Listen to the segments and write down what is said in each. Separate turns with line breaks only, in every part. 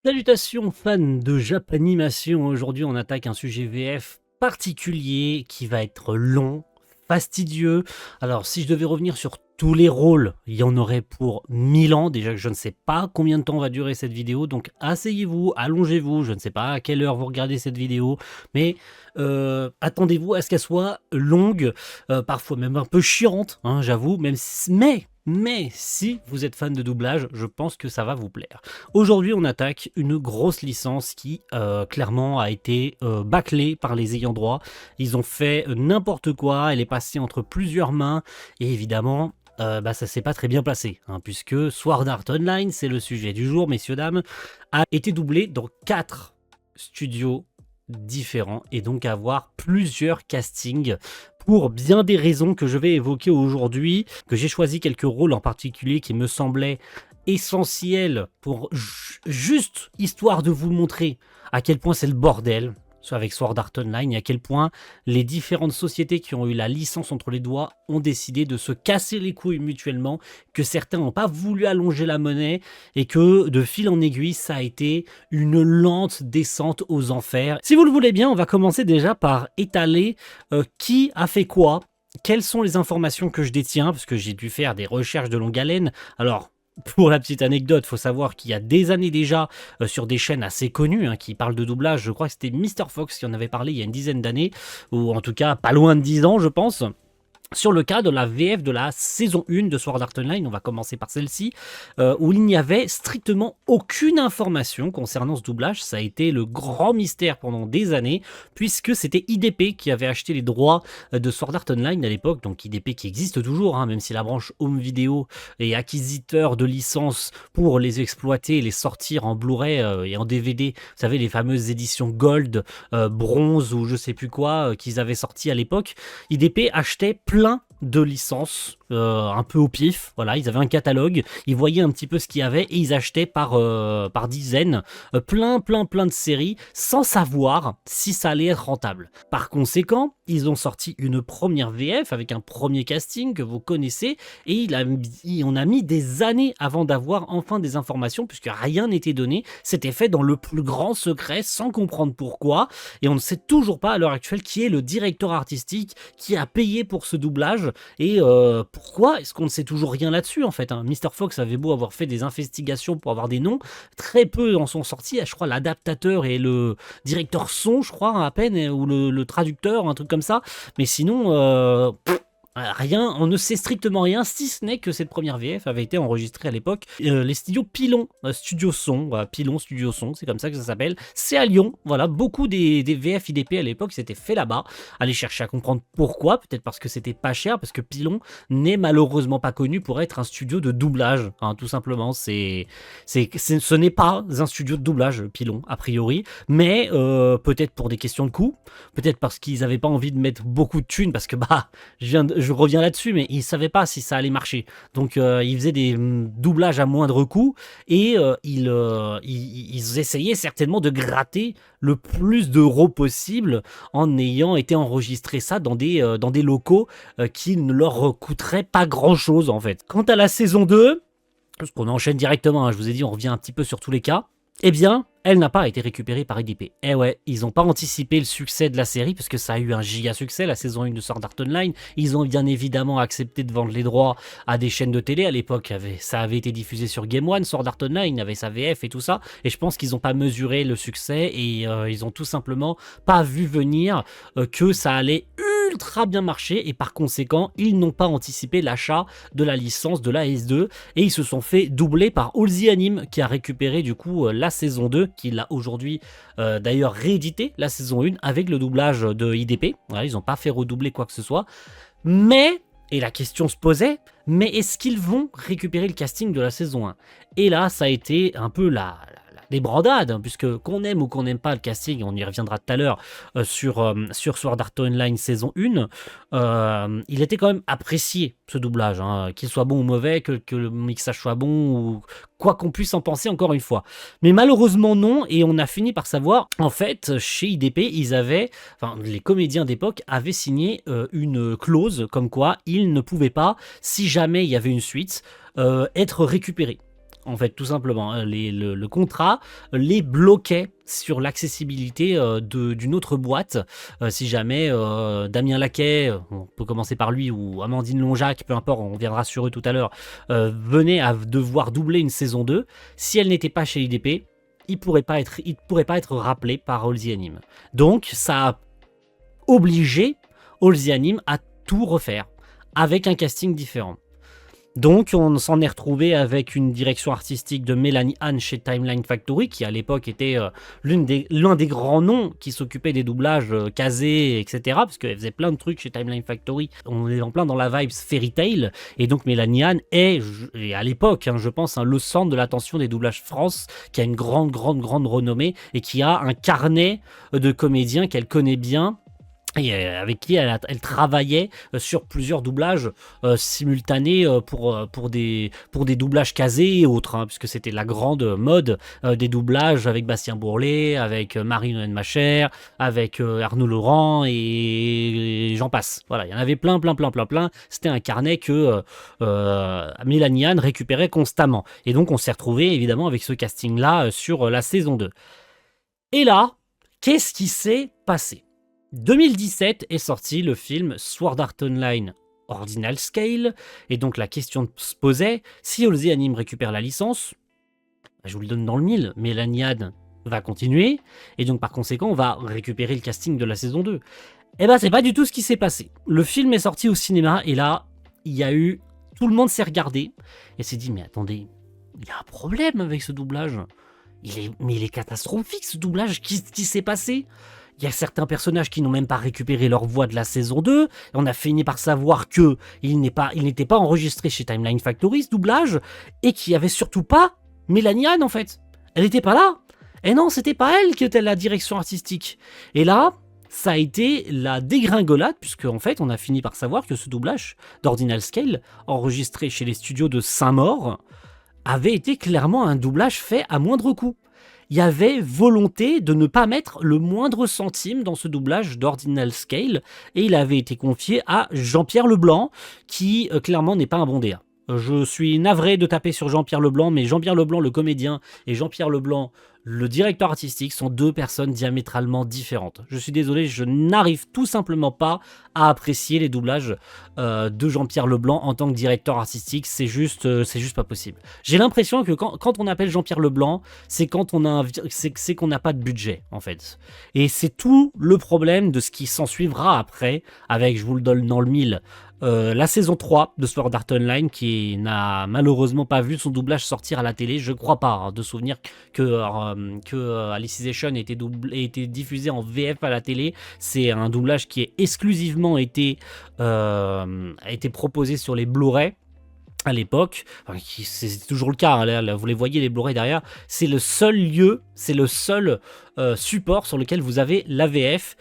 Salutations fans de Japanimation, aujourd'hui on attaque un sujet VF particulier qui va être long, fastidieux. Alors si je devais revenir sur tous les rôles, il y en aurait pour 1000 ans, déjà que je ne sais pas combien de temps va durer cette vidéo, donc asseyez-vous, allongez-vous, je ne sais pas à quelle heure vous regardez cette vidéo, mais attendez-vous à ce qu'elle soit longue, parfois même un peu chiante, hein, j'avoue, mais si vous êtes fan de doublage, je pense que ça va vous plaire. Aujourd'hui, on attaque une grosse licence qui, clairement, a été bâclée par les ayants droit. Ils ont fait n'importe quoi, elle est passée entre plusieurs mains, et évidemment, ça s'est pas très bien passé, hein, puisque Sword Art Online, c'est le sujet du jour, messieurs, dames, a été doublé dans 4 studios différents, et donc avoir plusieurs castings pour bien des raisons que je vais évoquer aujourd'hui, que j'ai choisi quelques rôles en particulier qui me semblaient essentiels pour juste histoire de vous montrer à quel point c'est le bordel avec Sword Art Online et à quel point les différentes sociétés qui ont eu la licence entre les doigts ont décidé de se casser les couilles mutuellement, que certains n'ont pas voulu allonger la monnaie et que de fil en aiguille ça a été une lente descente aux enfers. Si vous le voulez bien, on va commencer déjà par étaler qui a fait quoi. Quelles sont les informations que je détiens, parce que j'ai dû faire des recherches de longue haleine. Alors, pour la petite anecdote, il faut savoir qu'il y a des années déjà, sur des chaînes assez connues, hein, qui parlent de doublage, je crois que c'était Mister Fox qui en avait parlé il y a une dizaine d'années, ou en tout cas pas loin de 10 ans je pense. Sur le cas de la VF de la saison 1 de Sword Art Online, on va commencer par celle-ci, où il n'y avait strictement aucune information concernant ce doublage. Ça a été le grand mystère pendant des années, puisque c'était IDP qui avait acheté les droits de Sword Art Online à l'époque, donc IDP qui existe toujours, hein, même si la branche home vidéo est acquisiteur de licences pour les exploiter et les sortir en Blu-ray et en DVD. Vous savez, les fameuses éditions Gold, Bronze ou je sais plus quoi qu'ils avaient sorti à l'époque. IDP achetait plein de licences, un peu au pif, voilà, ils avaient un catalogue, ils voyaient un petit peu ce qu'il y avait et ils achetaient par dizaines plein de séries sans savoir si ça allait être rentable. Par conséquent, ils ont sorti une première VF avec un premier casting que vous connaissez et on a mis des années avant d'avoir enfin des informations puisque rien n'était donné, c'était fait dans le plus grand secret sans comprendre pourquoi et on ne sait toujours pas à l'heure actuelle qui est le directeur artistique qui a payé pour ce doublage et pourquoi est-ce qu'on ne sait toujours rien là-dessus en fait, hein. Mr. Fox avait beau avoir fait des investigations pour avoir des noms, très peu en sont sortis, je crois l'adaptateur et le directeur son je crois à peine, ou le traducteur, un truc comme ça, mais sinon rien, on ne sait strictement rien, si ce n'est que cette première VF avait été enregistrée à l'époque, les studios Pilon, Studio Son, voilà, Pilon Studio Son, c'est comme ça que ça s'appelle, c'est à Lyon, voilà, beaucoup des VF IDP à l'époque s'étaient fait là-bas, allez chercher à comprendre pourquoi, peut-être parce que c'était pas cher, parce que Pilon n'est malheureusement pas connu pour être un studio de doublage, hein, tout simplement, ce n'est pas un studio de doublage, Pilon, a priori, mais peut-être pour des questions de coût, peut-être parce qu'ils avaient pas envie de mettre beaucoup de thunes, parce que je reviens là-dessus, mais ils savaient pas si ça allait marcher. Donc ils faisaient des doublages à moindre coût et ils essayaient certainement de gratter le plus d'euros possible en ayant été enregistré ça dans des locaux qui ne leur coûteraient pas grand-chose en fait. Quant à la saison 2, parce qu'on enchaîne directement, hein, je vous ai dit on revient un petit peu sur tous les cas, eh bien, elle n'a pas été récupérée par IDP. Eh ouais, ils n'ont pas anticipé le succès de la série, parce que ça a eu un giga succès, la saison 1 de Sword Art Online. Ils ont bien évidemment accepté de vendre les droits à des chaînes de télé. À l'époque, ça avait été diffusé sur Game One, Sword Art Online, avait sa VF et tout ça. Et je pense qu'ils n'ont pas mesuré le succès, et ils ont tout simplement pas vu venir que ça allait ultra bien marcher, et par conséquent, ils n'ont pas anticipé l'achat de la licence de la S2, et ils se sont fait doubler par All The Anime, qui a récupéré du coup la saison 2, qui l'a aujourd'hui d'ailleurs réédité, la saison 1, avec le doublage de IDP. Voilà, ils n'ont pas fait redoubler quoi que ce soit. Mais, et la question se posait, mais est-ce qu'ils vont récupérer le casting de la saison 1 ? Et là, ça a été un peu des brandades, hein, puisque qu'on aime ou qu'on n'aime pas le casting, on y reviendra tout à l'heure sur Sword Art Online saison 1, il était quand même apprécié ce doublage, hein, qu'il soit bon ou mauvais, que le mixage soit bon ou quoi qu'on puisse en penser encore une fois. Mais malheureusement non, et on a fini par savoir, en fait, chez IDP, les comédiens d'époque avaient signé une clause comme quoi ils ne pouvaient pas, si jamais il y avait une suite, être récupérés. en fait, tout simplement. Le contrat les bloquait sur l'accessibilité d'une autre boîte. Si jamais Damien Laquet, on peut commencer par lui, ou Amandine Lonjac, peu importe, on reviendra sur eux tout à l'heure, venait à devoir doubler une saison 2, si elle n'était pas chez IDP, il pourrait pas être rappelé par Halsey Anime. Donc, ça a obligé Halsey Anime à tout refaire, avec un casting différent. Donc, on s'en est retrouvé avec une direction artistique de Mélanie Anne chez Timeline Factory, qui à l'époque était l'un des grands noms qui s'occupait des doublages casés, etc. Parce qu'elle faisait plein de trucs chez Timeline Factory. On est en plein dans la vibe Fairy Tail. Et donc, Mélanie Anne est, à l'époque, je pense, le centre de l'attention des doublages France, qui a une grande renommée et qui a un carnet de comédiens qu'elle connaît bien, et avec qui elle travaillait sur plusieurs doublages simultanés pour des doublages casés et autres, puisque c'était la grande mode des doublages avec Bastien Bourlet, avec Marie-Noël Macher, avec Arnaud Laurent et j'en passe. Voilà, il y en avait plein. C'était un carnet que Mélanie Anne récupérait constamment. Et donc on s'est retrouvé évidemment avec ce casting-là sur la saison 2. Et là, qu'est-ce qui s'est passé ? 2017 est sorti le film Sword Art Online Ordinal Scale, et donc la question se posait, si Halsey Anime récupère la licence, je vous le donne dans le mille, Mélanie Anne va continuer, et donc par conséquent on va récupérer le casting de la saison 2. Et ben c'est pas du tout ce qui s'est passé. Le film est sorti au cinéma, et là, il y a eu... Tout le monde s'est regardé, et s'est dit, mais attendez, il y a un problème avec ce doublage. Il est catastrophique ce doublage, qu'est-ce qui s'est passé ? Il y a certains personnages qui n'ont même pas récupéré leur voix de la saison 2. Et on a fini par savoir que il n'était pas enregistré chez Timeline Factory, ce doublage, et qu'il n'y avait surtout pas Mélanie Anne, en fait. Elle n'était pas là. Et non, c'était pas elle qui était la direction artistique. Et là, ça a été la dégringolade, puisque en fait, on a fini par savoir que ce doublage d'Ordinal Scale, enregistré chez les studios de Saint-Maur, avait été clairement un doublage fait à moindre coût. Il y avait volonté de ne pas mettre le moindre centime dans ce doublage d'Ordinal Scale, et il avait été confié à Jean-Pierre Leblanc, qui clairement n'est pas un bon DA. Je suis navré de taper sur Jean-Pierre Leblanc, mais Jean-Pierre Leblanc, le comédien, et Jean-Pierre Leblanc, le directeur artistique, sont deux personnes diamétralement différentes. Je suis désolé, je n'arrive tout simplement pas à apprécier les doublages de Jean-Pierre Leblanc en tant que directeur artistique. C'est juste pas possible. J'ai l'impression que quand on appelle Jean-Pierre Leblanc, c'est quand on a c'est qu'on n'a pas de budget, en fait. Et c'est tout le problème de ce qui s'ensuivra après, avec, je vous le donne dans le mille, la saison 3 de Sword Art Online, qui n'a malheureusement pas vu son doublage sortir à la télé. Je crois pas, de souvenir que Alicization a été diffusé en VF à la télé. C'est un doublage qui est exclusivement a été proposé sur les Blu-ray à l'époque, c'est toujours le cas, là, vous les voyez, les Blu-ray derrière, c'est le seul lieu, c'est le seul support sur lequel vous avez l'AVF,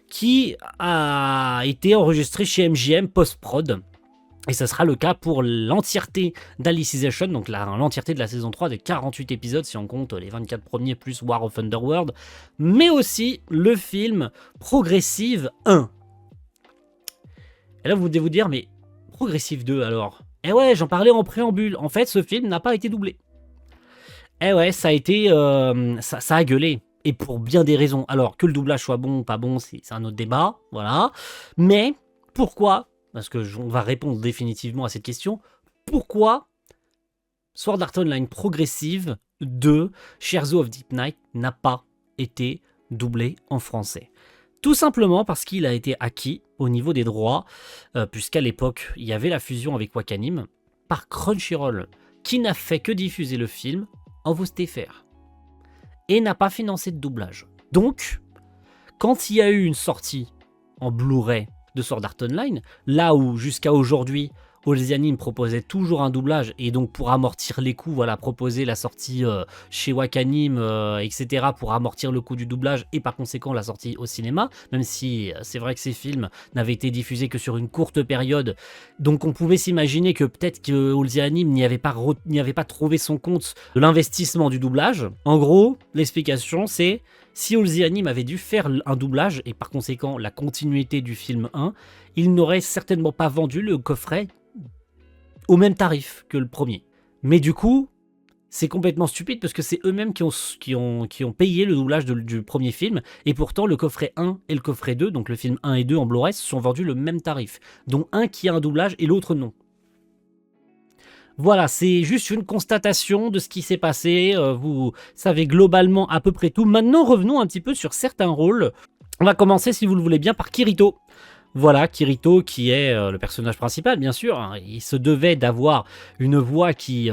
qui a été enregistré chez MGM post-prod. Et ça sera le cas pour l'entièreté d'Alicization, donc l'entièreté de la saison 3 des 48 épisodes, si on compte les 24 premiers plus War of Underworld, mais aussi le film Progressive 1. Et là, vous devez vous dire, mais Progressive 2 alors ? Eh ouais, j'en parlais en préambule. En fait, ce film n'a pas été doublé. Eh ouais, ça a été... ça a gueulé. Et pour bien des raisons. Alors, que le doublage soit bon ou pas bon, c'est un autre débat. Voilà. Mais, pourquoi ? Parce que on va répondre définitivement à cette question. Pourquoi Sword Art Online Progressive 2, Scherzo of Deep Night, n'a pas été doublé en français ? Tout simplement parce qu'il a été acquis au niveau des droits, puisqu'à l'époque, il y avait la fusion avec Wakanim, par Crunchyroll, qui n'a fait que diffuser le film en VOST-FR, et n'a pas financé de doublage. Donc, quand il y a eu une sortie en Blu-ray de Sword Art Online, là où jusqu'à aujourd'hui, Halsey Anime proposait toujours un doublage, et donc pour amortir les coûts, voilà, proposer la sortie chez Wakanim, etc., pour amortir le coût du doublage, et par conséquent la sortie au cinéma, même si c'est vrai que ces films n'avaient été diffusés que sur une courte période, donc on pouvait s'imaginer que peut-être que Halsey Anime n'y avait pas trouvé son compte de l'investissement du doublage. En gros, l'explication c'est, si Halsey Anime avait dû faire un doublage, et par conséquent la continuité du film 1, il n'aurait certainement pas vendu le coffret au même tarif que le premier. Mais du coup, C'est complètement stupide parce que c'est eux-mêmes qui ont payé le doublage du premier film et pourtant le coffret 1 et le coffret 2, donc le film 1 et 2 en Blu-ray, se sont vendus le même tarif, dont un qui a un doublage et l'autre non. Voilà, c'est juste une constatation de ce qui s'est passé, vous savez globalement à peu près tout. Maintenant revenons un petit peu sur certains rôles. On va commencer, si vous le voulez bien, par Kirito. Voilà, Kirito qui est le personnage principal, bien sûr. Hein. Il se devait d'avoir une voix qui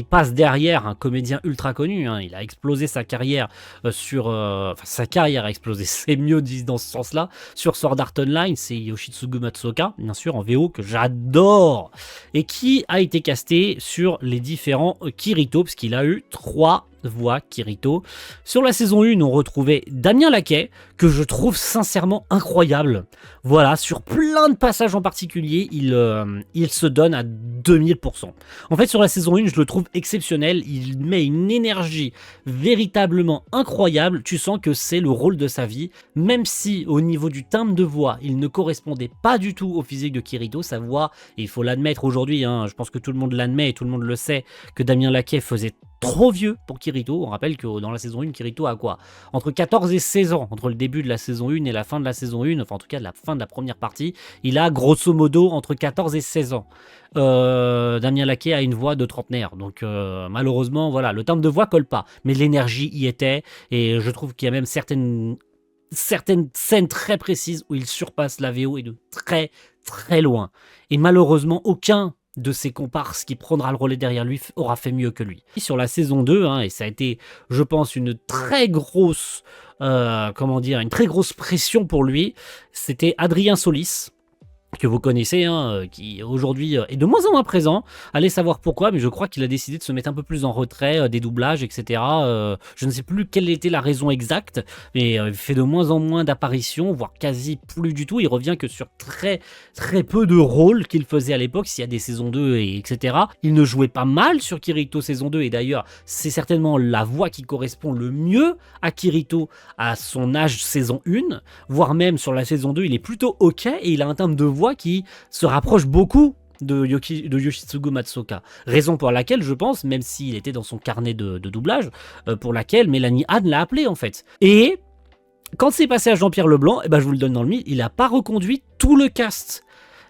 passe derrière un comédien ultra connu. Hein. Il a explosé sa carrière Enfin, sa carrière a explosé, c'est mieux dit dans ce sens-là. Sur Sword Art Online, c'est Yoshitsugu Matsuoka, bien sûr, en VO, que j'adore. Et qui a été casté sur les différents Kirito, parce qu'il a eu 3 voix Kirito. Sur la saison 1, on retrouvait Damien Laquet, que je trouve sincèrement incroyable. Voilà, sur plein de passages en particulier, il se donne à 2000%. En fait, sur la saison 1, je le trouve exceptionnel. Il met une énergie véritablement incroyable. Tu sens que c'est le rôle de sa vie. Même si, au niveau du timbre de voix, il ne correspondait pas du tout au physique de Kirito. Sa voix, et il faut l'admettre aujourd'hui, hein, je pense que tout le monde l'admet et tout le monde le sait, que Damien Laquet faisait trop vieux pour Kirito. On rappelle que dans la saison 1, Kirito a quoi? Entre 14 et 16 ans, entre le début de la saison 1 et la fin de la saison 1, enfin en tout cas la fin de la première partie, il a grosso modo entre 14 et 16 ans. Damien Laquet a une voix de trentenaire, donc malheureusement, voilà, le timbre de voix colle pas, mais l'énergie y était, et je trouve qu'il y a même certaines scènes très précises où il surpasse la VO et de très très loin. Et malheureusement, aucun de ses comparses qui prendra le relais derrière lui aura fait mieux que lui. Sur la saison 2, hein, et ça a été, je pense, une très grosse une très grosse pression pour lui, c'était Adrien Solis, que vous connaissez, hein, qui aujourd'hui est de moins en moins présent. Allez savoir pourquoi, mais je crois qu'il a décidé de se mettre un peu plus en retrait des doublages, etc. Je ne sais plus quelle était la raison exacte, mais il fait de moins en moins d'apparitions, voire quasi plus du tout. Il revient que sur très très peu de rôles qu'il faisait à l'époque, s'il y a des saisons 2, etc. Il ne jouait pas mal sur Kirito saison 2, et d'ailleurs, c'est certainement la voix qui correspond le mieux à Kirito à son âge saison 1, voire même sur la saison 2, il est plutôt ok, et il a un timbre de voix qui se rapproche beaucoup de Yoshitsugu Matsuoka. Raison pour laquelle, je pense, même s'il était dans son carnet de doublage, pour laquelle Mélanie Han l'a appelé en fait. Et quand c'est passé à Jean-Pierre Leblanc, je vous le donne dans le mille, il n'a pas reconduit tout le cast.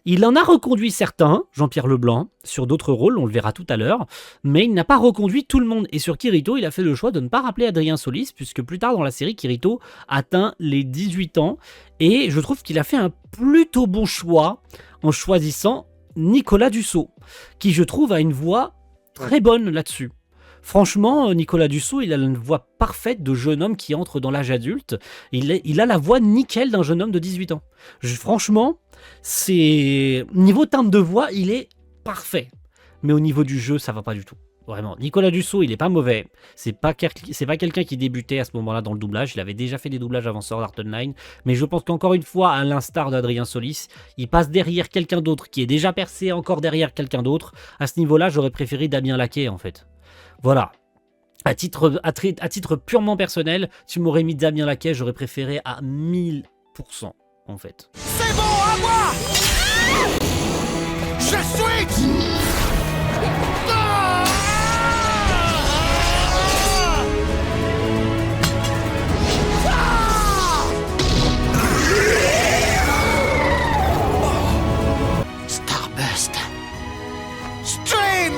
Il en a reconduit certains, Jean-Pierre Leblanc, sur d'autres rôles, on le verra tout à l'heure, mais il n'a pas reconduit tout le monde. Et sur Kirito, il a fait le choix de ne pas rappeler Adrien Solis, puisque plus tard dans la série, Kirito atteint les 18 ans, et je trouve qu'il a fait un plutôt bon choix en choisissant Nicolas Dussault, qui je trouve a une voix très bonne là-dessus. Franchement, Nicolas Dussault, il a une voix parfaite de jeune homme qui entre dans l'âge adulte. Il a la voix nickel d'un jeune homme de 18 ans. Franchement, c'est niveau timbre de voix, il est parfait. Mais au niveau du jeu, ça va pas du tout. Vraiment, Nicolas Dussault, il est pas mauvais. C'est pas quelqu'un qui débutait à ce moment-là dans le doublage. Il avait déjà fait des doublages avant Sword Art Online. Mais je pense qu'encore une fois, à l'instar d'Adrien Solis, il passe derrière quelqu'un d'autre qui est déjà percé encore derrière quelqu'un d'autre. À ce niveau-là, j'aurais préféré Damien Laquet, en fait. Voilà. À titre purement personnel, tu m'aurais mis Damien Laquet, j'aurais préféré à 1000%, en fait.
C'est bon, à moi! Je switch! Starburst. Stream!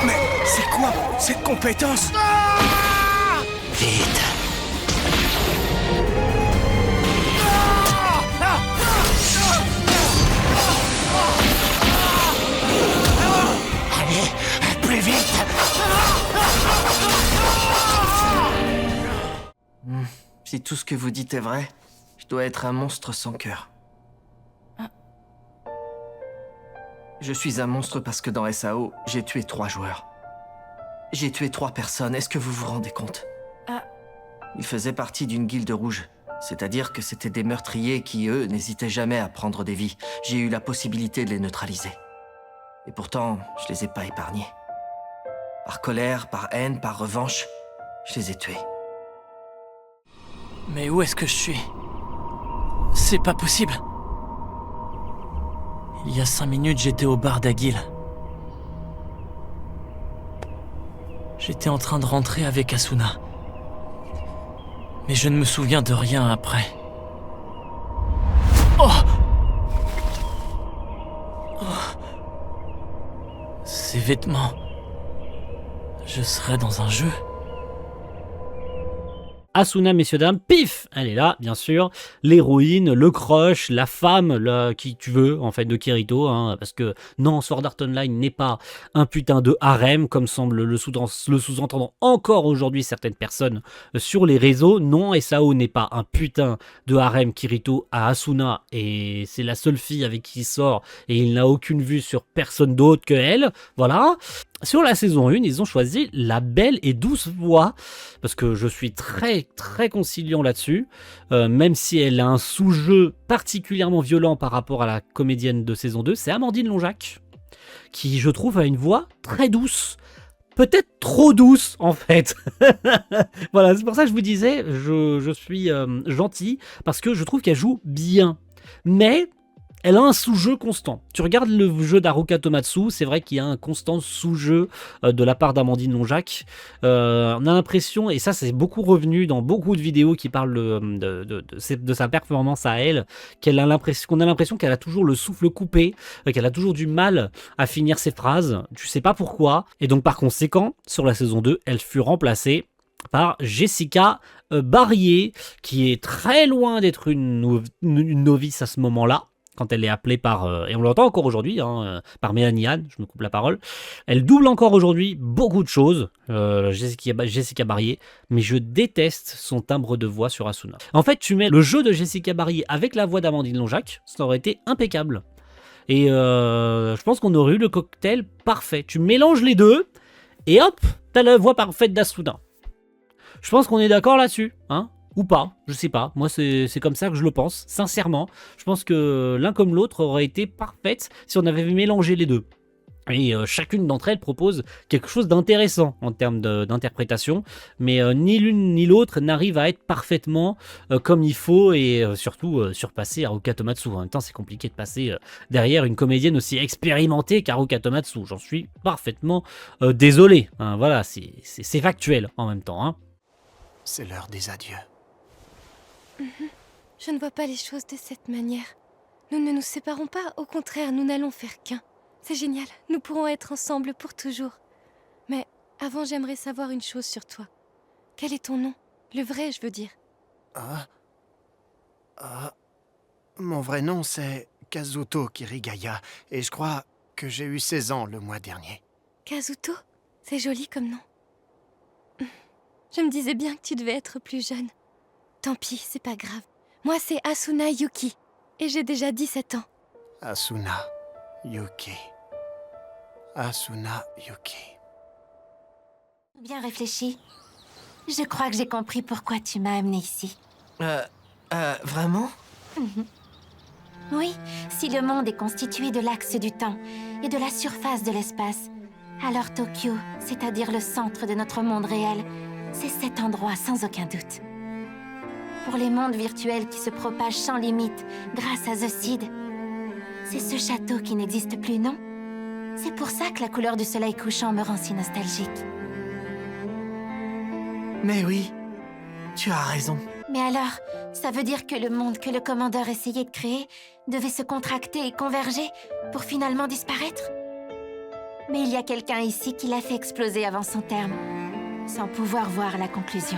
Mais c'est quoi cette compétence? Vite! Allez, plus vite!
Si tout ce que vous dites est vrai, je dois être un monstre sans cœur. Je suis un monstre parce que dans SAO, j'ai tué 3 joueurs. J'ai tué 3 personnes, est-ce que vous vous rendez compte? Ils faisaient partie d'une guilde rouge. C'est-à-dire que c'était des meurtriers qui, eux, n'hésitaient jamais à prendre des vies. J'ai eu la possibilité de les neutraliser. Et pourtant, je les ai pas épargnés. Par colère, par haine, par revanche, je les ai tués.
Mais où est-ce que je suis? C'est pas possible. Il y a 5 minutes, j'étais au bar d'Aguil. J'étais en train de rentrer avec Asuna. Mais je ne me souviens de rien après. Oh! Ces vêtements... Je serais dans un jeu.
Asuna, messieurs, dames, pif, elle est là, bien sûr. L'héroïne, le crush, la femme, qui tu veux, en fait, de Kirito. Hein, parce que non, Sword Art Online n'est pas un putain de harem, comme semble le sous-entendre encore aujourd'hui certaines personnes sur les réseaux. Non, SAO n'est pas un putain de harem. Kirito à Asuna, et c'est la seule fille avec qui il sort, et il n'a aucune vue sur personne d'autre que elle. Voilà. Sur la saison 1, ils ont choisi la belle et douce voix, parce que je suis très très conciliant là-dessus, même si elle a un sous-jeu particulièrement violent par rapport à la comédienne de saison 2, c'est Amandine Lonjac, qui je trouve a une voix très douce, peut-être trop douce en fait. Voilà, c'est pour ça que je vous disais, je suis gentil, parce que je trouve qu'elle joue bien, mais... elle a un sous-jeu constant. Tu regardes le jeu d'Haruka Tomatsu, c'est vrai qu'il y a un constant sous-jeu de la part d'Amandine Lonjac. On a l'impression, et ça c'est beaucoup revenu dans beaucoup de vidéos qui parlent de sa performance à elle, qu'on a l'impression qu'elle a toujours le souffle coupé, qu'elle a toujours du mal à finir ses phrases. Tu sais pas pourquoi. Et donc par conséquent, sur la saison 2, elle fut remplacée par Jessica Barrier, qui est très loin d'être une novice à ce moment-là. Quand elle est appelée par, et on l'entend encore aujourd'hui, par Mélanie Anne, je me coupe la parole, elle double encore aujourd'hui beaucoup de choses, Jessica Barrier, mais je déteste son timbre de voix sur Asuna. En fait, tu mets le jeu de Jessica Barrier avec la voix d'Amandine Lonjac, ça aurait été impeccable. Et je pense qu'on aurait eu le cocktail parfait. Tu mélanges les deux, et hop, t'as la voix parfaite d'Asuna. Je pense qu'on est d'accord là-dessus, hein ? Ou pas, je sais pas, moi c'est comme ça que je le pense, sincèrement. Je pense que l'un comme l'autre aurait été parfaite si on avait mélangé les deux. Et chacune d'entre elles propose quelque chose d'intéressant en termes d'interprétation, mais ni l'une ni l'autre n'arrive à être parfaitement comme il faut, et surtout surpasser Haruka Tomatsu. En même temps, c'est compliqué de passer derrière une comédienne aussi expérimentée qu'Haruka Tomatsu. J'en suis parfaitement désolé. Hein, voilà, c'est factuel en même temps. Hein.
C'est l'heure des adieux.
Je ne vois pas les choses de cette manière. Nous ne nous séparons pas, au contraire, nous n'allons faire qu'un. C'est génial, nous pourrons être ensemble pour toujours. Mais avant, j'aimerais savoir une chose sur toi. Quel est ton nom? Le vrai, je veux dire.
Mon vrai nom, c'est Kazuto Kirigaya, et je crois que j'ai eu 16 ans le mois dernier.
Kazuto? C'est joli comme nom. Je me disais bien que tu devais être plus jeune. Tant pis, c'est pas grave. Moi, c'est Asuna Yuki, et j'ai déjà 17 ans.
Asuna Yuki. Asuna Yuki.
Bien réfléchi. Je crois que j'ai compris pourquoi tu m'as amené ici.
Vraiment?
Oui, si le monde est constitué de l'axe du temps et de la surface de l'espace, alors Tokyo, c'est-à-dire le centre de notre monde réel, c'est cet endroit sans aucun doute. Pour les mondes virtuels qui se propagent sans limite grâce à The Seed, c'est ce château qui n'existe plus, non? C'est pour ça que la couleur du soleil couchant me rend si nostalgique.
Mais oui, tu as raison.
Mais alors, ça veut dire que le monde que le commandeur essayait de créer devait se contracter et converger pour finalement disparaître? Mais il y a quelqu'un ici qui l'a fait exploser avant son terme, sans pouvoir voir la conclusion.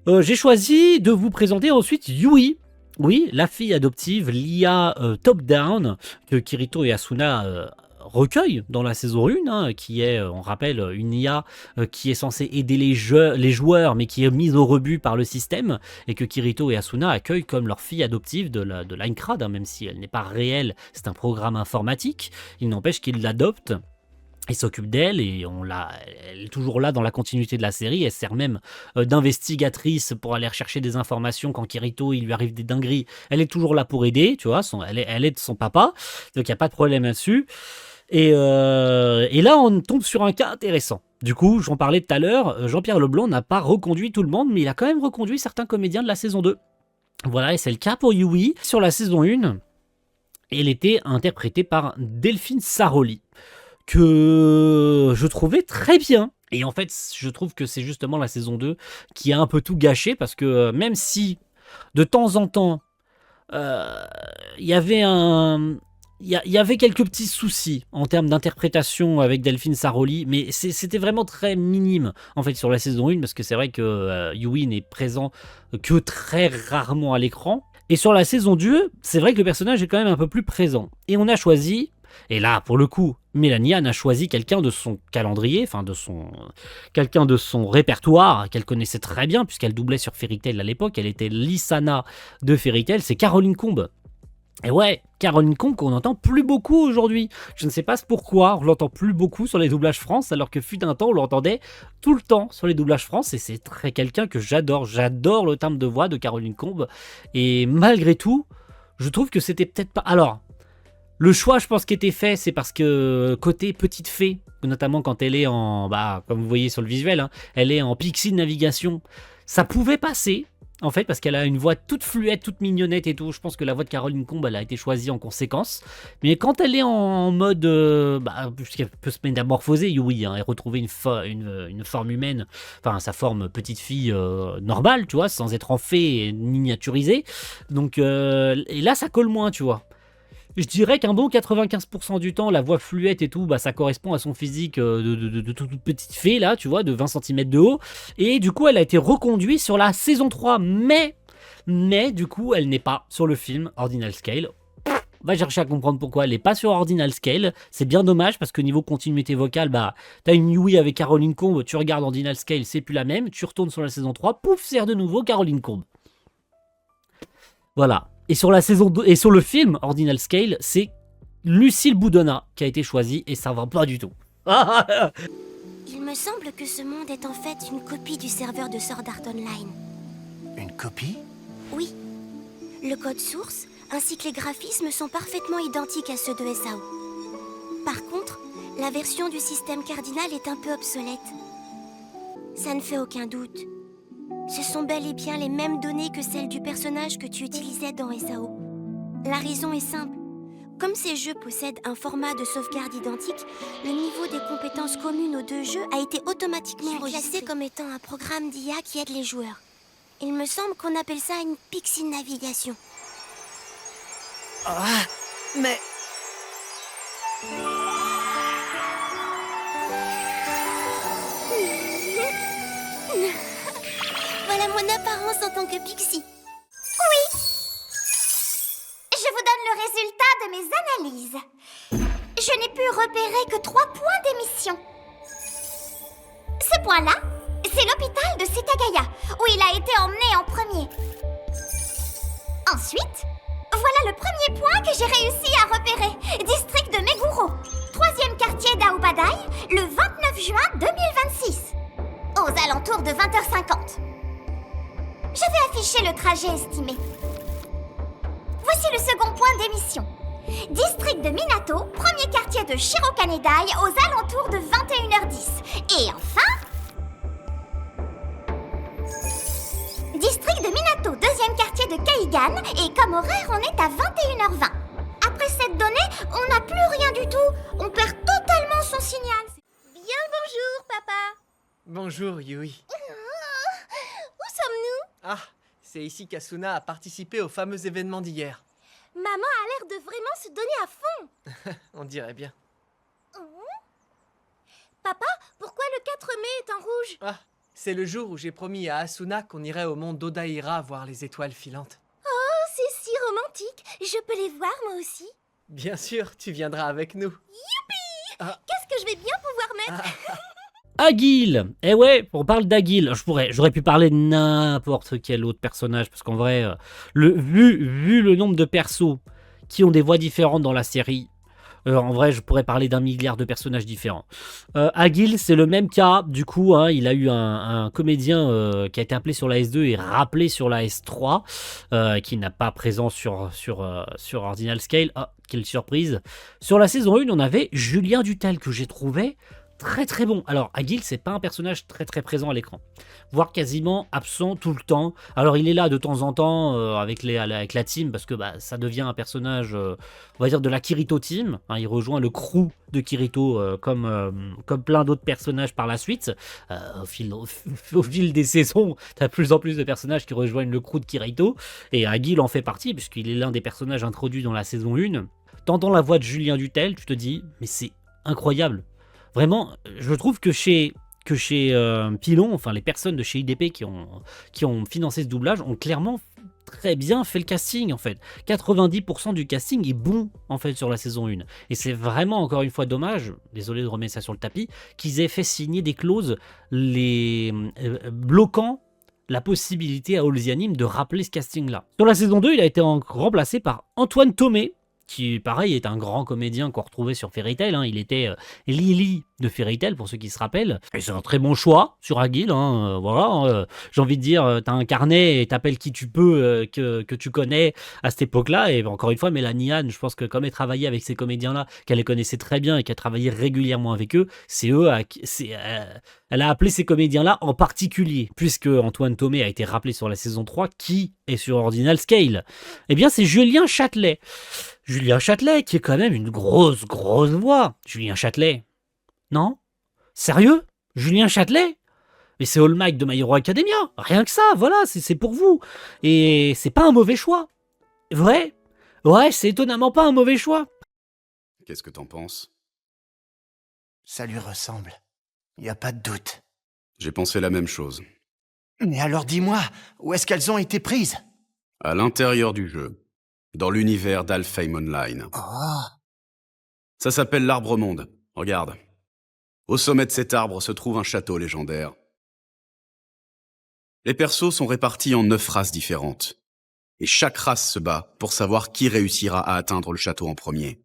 J'ai choisi de vous présenter ensuite Yui. Oui, la fille adoptive, l'IA top-down, que Kirito et Asuna recueillent dans la saison 1, hein, qui est, on rappelle, une IA qui est censée aider les joueurs, mais qui est mise au rebut par le système, et que Kirito et Asuna accueillent comme leur fille adoptive de l'Aincrad, hein, même si elle n'est pas réelle, c'est un programme informatique. Il n'empêche qu'ils l'adoptent. Il s'occupe d'elle, et elle est toujours là dans la continuité de la série. Elle sert même d'investigatrice pour aller rechercher des informations quand Kirito il lui arrive des dingueries. Elle est toujours là pour aider, tu vois, elle aide son papa, donc il n'y a pas de problème là-dessus. Et là, on tombe sur un cas intéressant. Du coup, j'en parlais tout à l'heure, Jean-Pierre Leblanc n'a pas reconduit tout le monde, mais il a quand même reconduit certains comédiens de la saison 2. Voilà, et c'est le cas pour Yui. Sur la saison 1, Et elle était interprétée par Delphine Saroli, que je trouvais très bien. Et en fait, je trouve que c'est justement la saison 2 qui a un peu tout gâché, parce que même si de temps en temps, il y avait il y avait quelques petits soucis en termes d'interprétation avec Delphine Saroli, mais c'était vraiment très minime en fait sur la saison 1, parce que c'est vrai que Yui n'est présent que très rarement à l'écran. Et sur la saison 2, c'est vrai que le personnage est quand même un peu plus présent. Et on a choisi, et là pour le coup, Mélanie Anne a choisi quelqu'un de son calendrier, enfin quelqu'un de son répertoire qu'elle connaissait très bien, puisqu'elle doublait sur Fairy Tail à l'époque. Elle était Lysana de Fairy Tail, c'est Caroline Combe. Et ouais, Caroline Combe qu'on n'entend plus beaucoup aujourd'hui. Je ne sais pas pourquoi on l'entend plus beaucoup sur les doublages France, alors que fut un temps on l'entendait tout le temps sur les doublages France, et c'est très quelqu'un que j'adore. J'adore le timbre de voix de Caroline Combe, et malgré tout, je trouve que c'était peut-être pas... Alors, le choix, je pense, qui était fait, c'est parce que côté petite fée, notamment quand elle est en... Bah, comme vous voyez sur le visuel, hein, elle est en pixie de navigation, ça pouvait passer. En fait, parce qu'elle a une voix toute fluette, toute mignonnette et tout. Je pense que la voix de Caroline Combe, elle a été choisie en conséquence. Mais quand elle est en mode... puisqu'elle peut se métamorphoser, oui, hein, et retrouver une forme humaine, enfin, sa forme petite fille normale, tu vois, sans être en fée et miniaturisée. Donc, et là, ça colle moins, tu vois. Je dirais qu'un bon 95% du temps, la voix fluette et tout, bah, ça correspond à son physique de toute petite fée, là, tu vois, de 20 cm de haut. Et du coup, elle a été reconduite sur la saison 3, mais du coup, elle n'est pas sur le film Ordinal Scale. Va chercher à comprendre pourquoi elle n'est pas sur Ordinal Scale. C'est bien dommage, parce que niveau continuité vocale, bah, t'as une Yui avec Caroline Combe, tu regardes Ordinal Scale, c'est plus la même. Tu retournes sur la saison 3, pouf, c'est de nouveau Caroline Combe. Voilà. Et sur la saison 2, et sur le film Ordinal Scale, c'est Lucille Boudonna qui a été choisie, et ça va pas du tout.
Il me semble que ce monde est en fait une copie du serveur de Sword Art Online.
Une copie?
Oui. Le code source, ainsi que les graphismes sont parfaitement identiques à ceux de SAO. Par contre, la version du système cardinal est un peu obsolète. Ça ne fait aucun doute. Ce sont bel et bien les mêmes données que celles du personnage que tu utilisais dans SAO. La raison est simple. Comme ces jeux possèdent un format de sauvegarde identique, le niveau des compétences communes aux deux jeux a été automatiquement classé comme étant un programme d'IA qui aide les joueurs. Il me semble qu'on appelle ça une pixie navigation.
Ah, mais...
Voilà mon apparence en tant que pixie. Oui. Je vous donne le résultat de mes analyses. Je n'ai pu repérer que 3 points d'émission. Ce point-là, c'est l'hôpital de Setagaya, où il a été emmené en premier. Ensuite, voilà le premier point que j'ai réussi à repérer. District de Meguro, 3e quartier d'Aobadai, le 29 juin 2026. Aux alentours de 20h50. Je vais afficher le trajet estimé. Voici le second point d'émission. District de Minato, premier quartier de Shirokanedai, aux alentours de 21h10. Et enfin... District de Minato, deuxième quartier de Kaigan, et comme horaire, on est à 21h20. Après cette donnée, on n'a plus rien du tout. On perd totalement son signal. Bien le bonjour, papa.
Bonjour, Yui.
Où sommes-nous?
Ah, c'est ici qu'Asuna a participé au fameux événement d'hier.
Maman a l'air de vraiment se donner à fond.
On dirait bien.
Papa, pourquoi le 4 mai est en rouge?
Ah, c'est le jour où j'ai promis à Asuna qu'on irait au mont d'Odaira voir les étoiles filantes.
Oh, c'est si romantique. Je peux les voir, moi aussi.
Bien sûr, tu viendras avec nous.
Youpi!
Ah.
Qu'est-ce que je vais bien pouvoir mettre?
Agil. Eh ouais, on parle d'Agil. J'aurais pu parler de n'importe quel autre personnage, parce qu'en vrai, vu le nombre de persos qui ont des voix différentes dans la série, en vrai, je pourrais parler d'un milliard de personnages différents. Agil, c'est le même cas. Du coup, hein, il a eu un comédien qui a été appelé sur la S2 et rappelé sur la S3, qui n'a pas présent sur Ordinal Scale. Ah, quelle surprise. Sur la saison 1, on avait Julien Dutel, que j'ai trouvé très très bon. Alors, Agil, c'est pas un personnage très très présent à l'écran, voire quasiment absent tout le temps. Alors, il est là de temps en temps avec la team, parce que ça devient un personnage, on va dire, de la Kirito team. Hein, il rejoint le crew de Kirito comme plein d'autres personnages par la suite. Au fil des saisons, t'as de plus en plus de personnages qui rejoignent le crew de Kirito, et Agil en fait partie, puisqu'il est l'un des personnages introduits dans la saison 1. T'entends la voix de Julien Dutel, tu te dis, mais c'est incroyable. Vraiment, je trouve que chez Pilon, enfin les personnes de chez IDP qui ont financé ce doublage ont clairement très bien fait le casting en fait. 90% du casting est bon en fait sur la saison 1. Et c'est vraiment encore une fois dommage, désolé de remettre ça sur le tapis, qu'ils aient fait signer des clauses bloquant la possibilité à Halsey Anime de rappeler ce casting-là. Sur la saison 2, il a été remplacé par Antoine Thomé, qui pareil est un grand comédien qu'on retrouvait sur Fairy Tail. Hein. Il était Lily de Fairy Tail, pour ceux qui se rappellent. Et c'est un très bon choix sur Agil. Hein. Voilà, j'ai envie de dire, t'as un carnet et t'appelles qui tu peux, que tu connais à cette époque-là. Et encore une fois, Mélanie Anne, je pense que comme elle travaillait avec ces comédiens-là, qu'elle les connaissait très bien et qu'elle travaillait régulièrement avec eux, elle a appelé ces comédiens-là en particulier, puisque Antoine Thomé a été rappelé sur la saison 3, qui est sur Ordinal Scale. Eh bien, c'est Julien Châtelet. Julien Châtelet, qui est quand même une grosse voix. Julien Châtelet. Non? Sérieux? Julien Châtelet? Mais c'est All Might de My Hero Academia. Rien que ça, voilà, c'est pour vous. Et c'est pas un mauvais choix. Vrai? Ouais, c'est étonnamment pas un mauvais choix.
Qu'est-ce que t'en penses?
Ça lui ressemble. Y a pas de doute.
J'ai pensé la même chose.
Mais alors dis-moi, où est-ce qu'elles ont été prises?
À l'intérieur du jeu. Dans l'univers d'Alfheim Online.
Oh.
Ça s'appelle l'Arbre Monde. Regarde. Au sommet de cet arbre se trouve un château légendaire. Les persos sont répartis en 9 races différentes. Et chaque race se bat pour savoir qui réussira à atteindre le château en premier.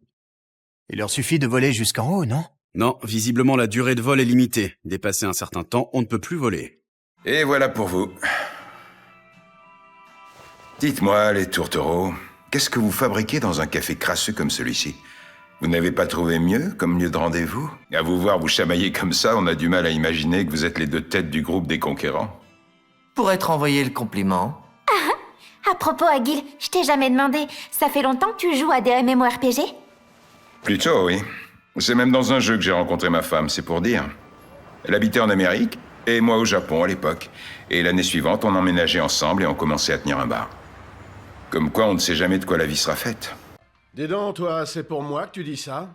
Il leur suffit de voler jusqu'en haut, non?
Non, visiblement la durée de vol est limitée. Dépassé un certain temps, on ne peut plus voler.
Et voilà pour vous. Dites-moi, les tourtereaux, qu'est-ce que vous fabriquez dans un café crasseux comme celui-ci? Vous n'avez pas trouvé mieux comme lieu de rendez-vous? À vous voir vous chamailler comme ça, on a du mal à imaginer que vous êtes les deux têtes du groupe des conquérants.
Pour être envoyé le compliment.
À propos, Agil, je t'ai jamais demandé, ça fait longtemps que tu joues à des MMORPG?
Plutôt, oui. C'est même dans un jeu que j'ai rencontré ma femme, c'est pour dire. Elle habitait en Amérique, et moi au Japon à l'époque. Et l'année suivante, on emménageait ensemble et on commençait à tenir un bar. Comme quoi, on ne sait jamais de quoi la vie sera faite.
Dis donc, toi, c'est pour moi que tu dis ça?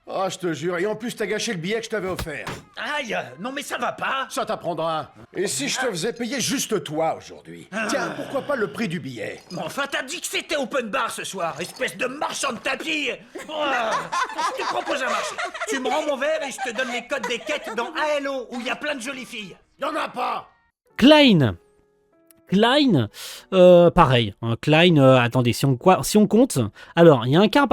Ah, je te jure, et en plus t'as gâché le billet que je t'avais offert.
Aïe, non mais ça va pas.
Ça t'apprendra. Et si je te faisais payer juste toi aujourd'hui? Tiens, pourquoi pas le prix du billet?
Mais enfin, t'as dit que c'était open bar ce soir, espèce de marchand de tapis. Oh, je te propose un marché. Tu me rends mon verre et je te donne les codes des quêtes dans ALO, où il y a plein de jolies filles.
Y'en a pas.
Klein, pareil. Klein, attendez, si on compte, alors il y a un cas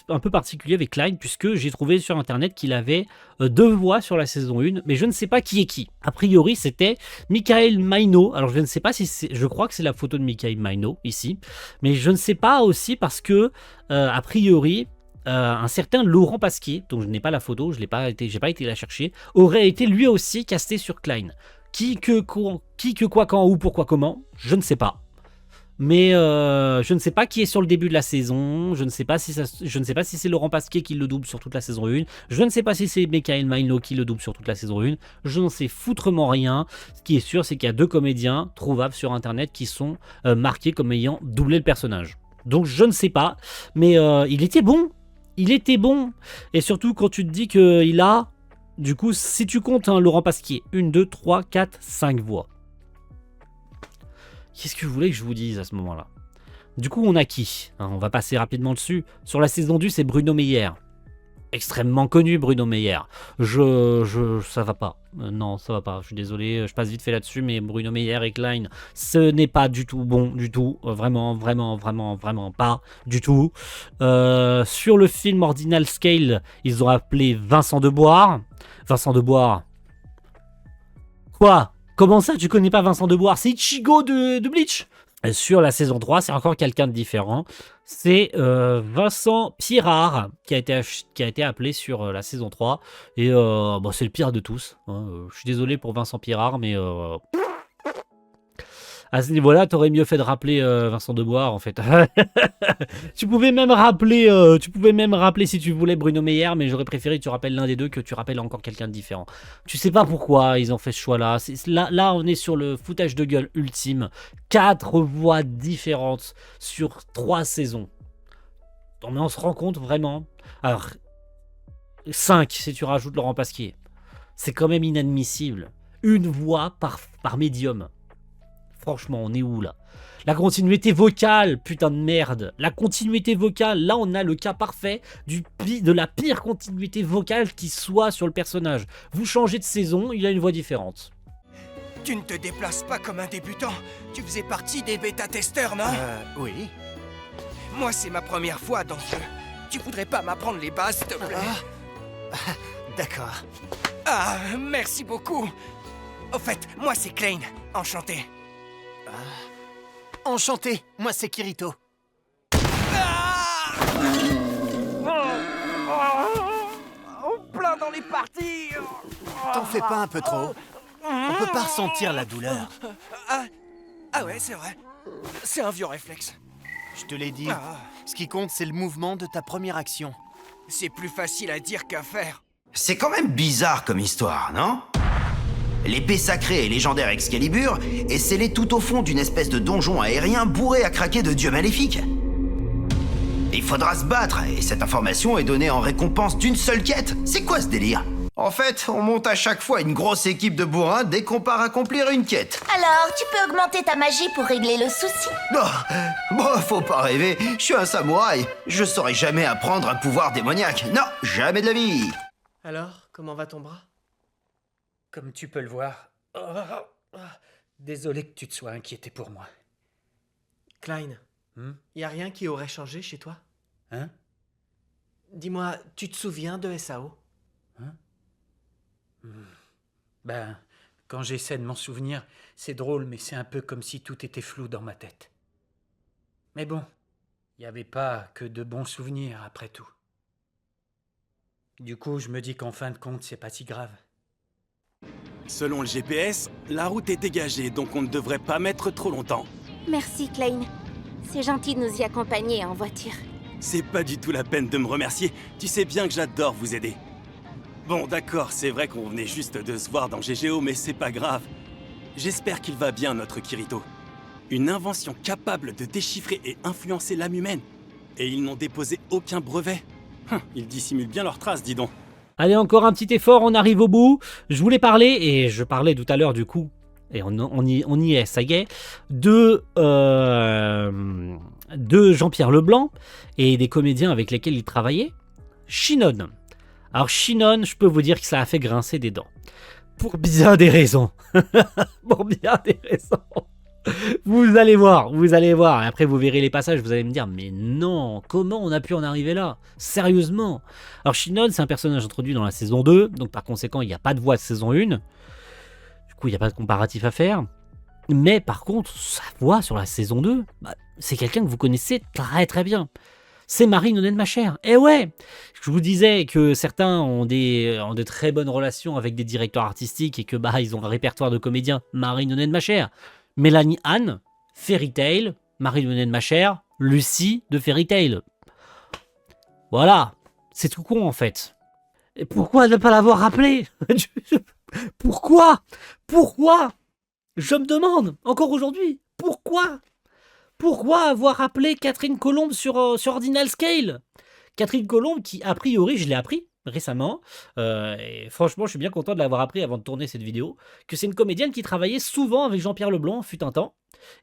un peu particulier avec Klein, puisque j'ai trouvé sur internet qu'il avait 2 voix sur la saison 1, mais je ne sais pas qui est qui. A priori, c'était Michael Maino. Alors je ne sais pas si c'est, je crois que c'est la photo de Michael Maino ici, mais je ne sais pas aussi parce que a priori. Un certain Laurent Pasquier, dont je n'ai pas la photo, j'ai pas été la chercher, aurait été lui aussi casté sur Klein. Qui, que, quoi, quand, où, pourquoi, comment, je ne sais pas. Mais je ne sais pas qui est sur le début de la saison, je ne sais pas si c'est Laurent Pasquier qui le double sur toute la saison 1, je ne sais pas si c'est Michael Maino qui le double sur toute la saison 1, je n'en sais foutrement rien. Ce qui est sûr, c'est qu'il y a 2 comédiens trouvables sur internet qui sont marqués comme ayant doublé le personnage. Donc je ne sais pas, mais il était bon. Il était bon, et surtout quand tu te dis qu'il a, du coup, si tu comptes Laurent Pasquier, 1, 2, 3, 4, 5 voix. Qu'est-ce que vous voulez que je vous dise à ce moment-là? Du coup, on a qui? On va passer rapidement dessus. Sur la saison 2, c'est Bruno Meyer. Extrêmement connu, Bruno Meyer. Ça va pas. Non, ça va pas. Je suis désolé, je passe vite fait là-dessus, mais Bruno Meyer et Klein, ce n'est pas du tout bon, du tout. Vraiment pas du tout. Sur le film Ordinal Scale, ils ont appelé Vincent Deboire. Vincent Deboire. Quoi? Comment ça, tu connais pas Vincent Deboire? C'est Ichigo de Bleach. Sur la saison 3, c'est encore quelqu'un de différent. C'est Vincent Pirard qui a été appelé sur la saison 3. Et bon, c'est le pire de tous. Hein. Je suis désolé pour Vincent Pirard, mais à ce niveau-là, t'aurais mieux fait de rappeler Vincent Deboire, en fait. Tu pouvais même rappeler si tu voulais Bruno Meyer, mais j'aurais préféré que tu rappelles l'un des deux que tu rappelles encore quelqu'un de différent. Tu sais pas pourquoi ils ont fait ce choix-là. Là, on est sur le foutage de gueule ultime. 4 voix différentes sur 3 saisons. Non, mais on se rend compte vraiment. Alors, 5 si tu rajoutes Laurent Pasquier. C'est quand même inadmissible. Une voix par médium. Franchement, on est où là? La continuité vocale, putain de merde. La continuité vocale, là on a le cas parfait de la pire continuité vocale qui soit sur le personnage. Vous changez de saison, il a une voix différente.
Tu ne te déplaces pas comme un débutant. Tu faisais partie des bêta-testeurs, non?
Oui.
Moi, c'est ma première fois dans ce jeu. Tu voudrais pas m'apprendre les bases, s'il te plaît?
D'accord.
Ah, merci beaucoup. Au fait, moi c'est Klein. Enchanté.
Enchanté, moi c'est Kirito.
Plein dans les parties.
T'en fais pas un peu trop? On peut pas ressentir la douleur.
Ah ouais, c'est vrai. C'est un vieux réflexe.
Je te l'ai dit. Ce qui compte, c'est le mouvement de ta première action.
C'est plus facile à dire qu'à faire.
C'est quand même bizarre comme histoire, non? L'épée sacrée et légendaire Excalibur est scellée tout au fond d'une espèce de donjon aérien bourré à craquer de dieux maléfiques. Il faudra se battre, et cette information est donnée en récompense d'une seule quête. C'est quoi ce délire? En fait, on monte à chaque fois une grosse équipe de bourrins dès qu'on part accomplir une quête.
Alors, tu peux augmenter ta magie pour régler le souci?
Bon, faut pas rêver, je suis un samouraï. Je saurais jamais apprendre un pouvoir démoniaque. Non, jamais de la vie.
Alors, comment va ton bras?
Comme tu peux le voir. Désolé que tu te sois inquiété pour moi.
Klein, y a rien qui aurait changé chez toi?
Hein?
Dis-moi, tu te souviens de SAO?
Ben, quand j'essaie de m'en souvenir, c'est drôle, mais c'est un peu comme si tout était flou dans ma tête. Mais bon, il n'y avait pas que de bons souvenirs après tout. Du coup, je me dis qu'en fin de compte, c'est pas si grave.
Selon le GPS, la route est dégagée, donc on ne devrait pas mettre trop longtemps.
Merci, Klein. C'est gentil de nous y accompagner en voiture.
C'est pas du tout la peine de me remercier. Tu sais bien que j'adore vous aider. Bon, d'accord, c'est vrai qu'on venait juste de se voir dans GGO, mais c'est pas grave. J'espère qu'il va bien, notre Kirito. Une invention capable de déchiffrer et influencer l'âme humaine. Et ils n'ont déposé aucun brevet. Ils dissimulent bien leurs traces, dis donc.
Allez, encore un petit effort, on arrive au bout. Je voulais parler, et je parlais tout à l'heure du coup, et on y est, ça y est, de Jean-Pierre Leblanc et des comédiens avec lesquels il travaillait, Shinon. Alors Shinon, je peux vous dire que ça a fait grincer des dents. Pour bien des raisons. Pour bien des raisons. Vous allez voir. Et après, vous verrez les passages, vous allez me dire, mais non, comment on a pu en arriver là? Sérieusement. Alors, Shinon, c'est un personnage introduit dans la saison 2, donc par conséquent, il n'y a pas de voix de saison 1. Du coup, il n'y a pas de comparatif à faire. Mais par contre, sa voix sur la saison 2, c'est quelqu'un que vous connaissez très très bien. C'est Marie Nonnet-Macher. Eh ouais, je vous disais que certains ont de très bonnes relations avec des directeurs artistiques et que ils ont un répertoire de comédiens. Marie Nonnet-Macher. Mélanie Anne, Fairy Tail, Marie Nonnet-Macher, Lucie de Fairy Tail. Voilà, c'est tout con en fait. Et pourquoi ne pas l'avoir rappelé? Pourquoi? Je me demande, encore aujourd'hui, pourquoi avoir appelé Catherine Colombe sur Ordinal Scale? Catherine Colombe qui, a priori, je l'ai appris récemment, et franchement, je suis bien content de l'avoir appris avant de tourner cette vidéo, que c'est une comédienne qui travaillait souvent avec Jean-Pierre Leblanc, fut un temps,